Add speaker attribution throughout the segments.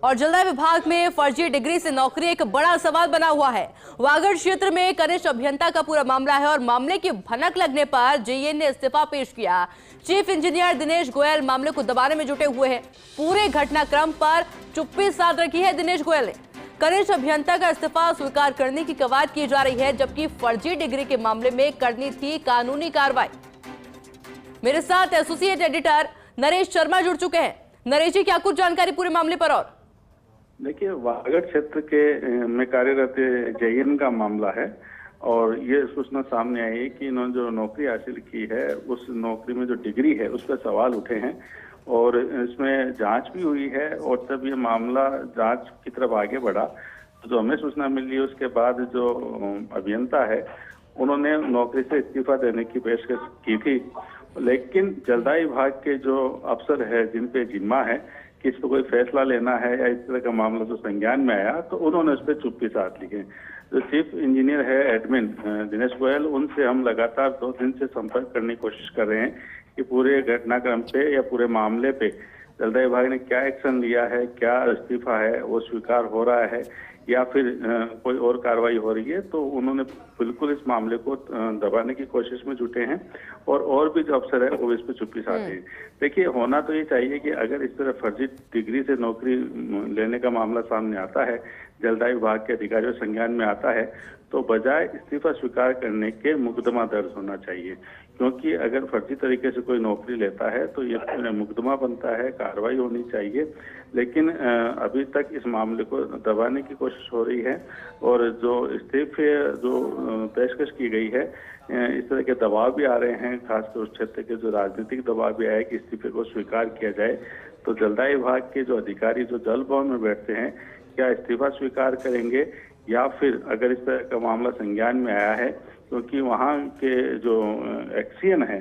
Speaker 1: और जलदाय विभाग में फर्जी डिग्री से नौकरी एक बड़ा सवाल बना हुआ है। वागड़ क्षेत्र में कनिष्ठ अभियंता का पूरा मामला है और मामले की भनक लगने पर जेईएन ने इस्तीफा पेश किया। चीफ इंजीनियर दिनेश गोयल मामले को दबाने में जुटे हुए हैं। पूरे घटनाक्रम पर चुप्पी साध रखी है दिनेश गोयल ने। कनिष्ठ अभियंता का इस्तीफा स्वीकार करने की कवायद की जा रही है, जबकि फर्जी डिग्री के मामले में करनी थी कानूनी कार्रवाई। मेरे साथ एसोसिएट एडिटर नरेश शर्मा जुड़ चुके हैं। नरेश जी, क्या कुछ जानकारी पूरे मामले पर? और
Speaker 2: देखिए, वागड़ क्षेत्र के में कार्यरत जेईएन का मामला है और ये सूचना सामने आई है कि इन्होंने जो नौकरी हासिल की है उस नौकरी में जो डिग्री है उस पर सवाल उठे हैं और इसमें जांच भी हुई है और तब ये मामला जांच की तरफ आगे बढ़ा। तो जो हमें सूचना मिली उसके बाद जो अभियंता है उन्होंने नौकरी से इस्तीफा देने की पेशकश की थी, लेकिन जलदाय विभाग के जो अफसर है जिन पे जिम्मा है कि इस पर कोई फैसला लेना है या इस तरह का मामला जो संज्ञान में आया तो उन्होंने उस पर चुप्पी साध ली है। जो चीफ इंजीनियर है एडमिन दिनेश गोयल, उनसे हम लगातार 2 दिन से संपर्क करने की कोशिश कर रहे हैं कि पूरे घटनाक्रम पे या पूरे मामले पे जलदाय विभाग ने क्या एक्शन लिया है, क्या इस्तीफा है वो स्वीकार हो रहा है या फिर कोई और कार्रवाई हो रही है। तो उन्होंने बिल्कुल इस मामले को दबाने की कोशिश में जुटे हैं और भी जो अफसर है वो इस पर चुप्पी साधे हैं। देखिए, होना तो ये चाहिए कि अगर इस तरह फर्जी डिग्री से नौकरी लेने का मामला सामने आता है, जलदाय विभाग के अधिकारियों संज्ञान में आता है, तो बजाय इस्तीफा स्वीकार करने के मुकदमा दर्ज होना चाहिए, क्योंकि अगर फर्जी तरीके से कोई नौकरी लेता है तो ये मुकदमा बनता है, कार्रवाई होनी चाहिए। लेकिन अभी तक इस मामले को दबाने की कोशिश हो रही है और जो इस्तीफे जो पेशकश की गई है इस तरह के दबाव भी आ रहे हैं, खासकर उस क्षेत्र के जो राजनीतिक दबाव भी आया कि इस्तीफे को स्वीकार किया जाए। तो जलदाय विभाग के जो अधिकारी जो जल भवन में बैठते हैं क्या इस्तीफा स्वीकार करेंगे या फिर अगर इस तरह का मामला संज्ञान में आया है, क्योंकि वहाँ के जो एक्सीएन है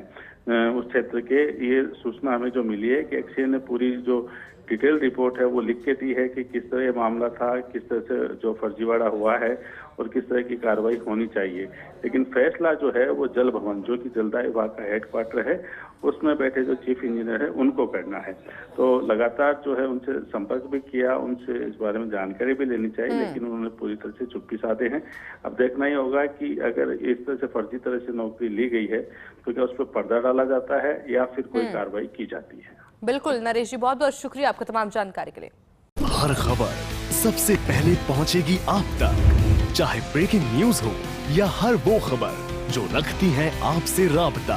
Speaker 2: उस क्षेत्र के, ये सूचना हमें जो मिली है कि एक्सीएन ने पूरी जो डिटेल रिपोर्ट है वो लिख के दी है कि किस तरह ये मामला था, किस तरह से जो फर्जीवाड़ा हुआ है और किस तरह की कार्रवाई होनी चाहिए। लेकिन फैसला जो है वो जल भवन, जो कि जलदाय विभाग का हेडक्वार्टर है, उसमें बैठे जो चीफ इंजीनियर है उनको करना है। तो लगातार जो है उनसे संपर्क भी किया, उनसे इस बारे में जानकारी भी लेनी चाहिए, लेकिन उन्होंने पूरी तरह से चुप्पी साधे हैं। अब देखना ही होगा कि अगर इस तरह से फर्जी तरह से नौकरी ली गई है तो क्या उस पर पर्दा डाला जाता है या फिर कोई कार्रवाई की जाती है।
Speaker 1: बिल्कुल नरेश जी, बहुत बहुत शुक्रिया आपका तमाम जानकारी के लिए।
Speaker 3: हर खबर सबसे पहले पहुंचेगी आप तक, चाहे ब्रेकिंग न्यूज हो या हर वो खबर जो रखती है आपसे राबता।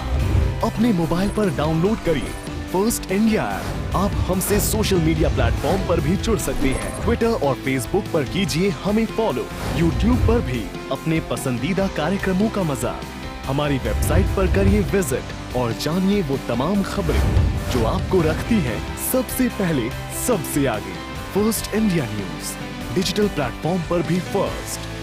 Speaker 3: अपने मोबाइल पर डाउनलोड करिए फर्स्ट इंडिया ऐप। आप हमसे सोशल मीडिया प्लेटफॉर्म पर भी जुड़ सकते हैं। ट्विटर और फेसबुक पर कीजिए हमें फॉलो। यूट्यूब पर भी अपने पसंदीदा कार्यक्रमों का मजा। हमारी वेबसाइट पर करिए विजिट और जानिए वो तमाम खबरें जो आपको रखती है सबसे पहले सबसे आगे। First India news digital platform पर भी फर्स्ट।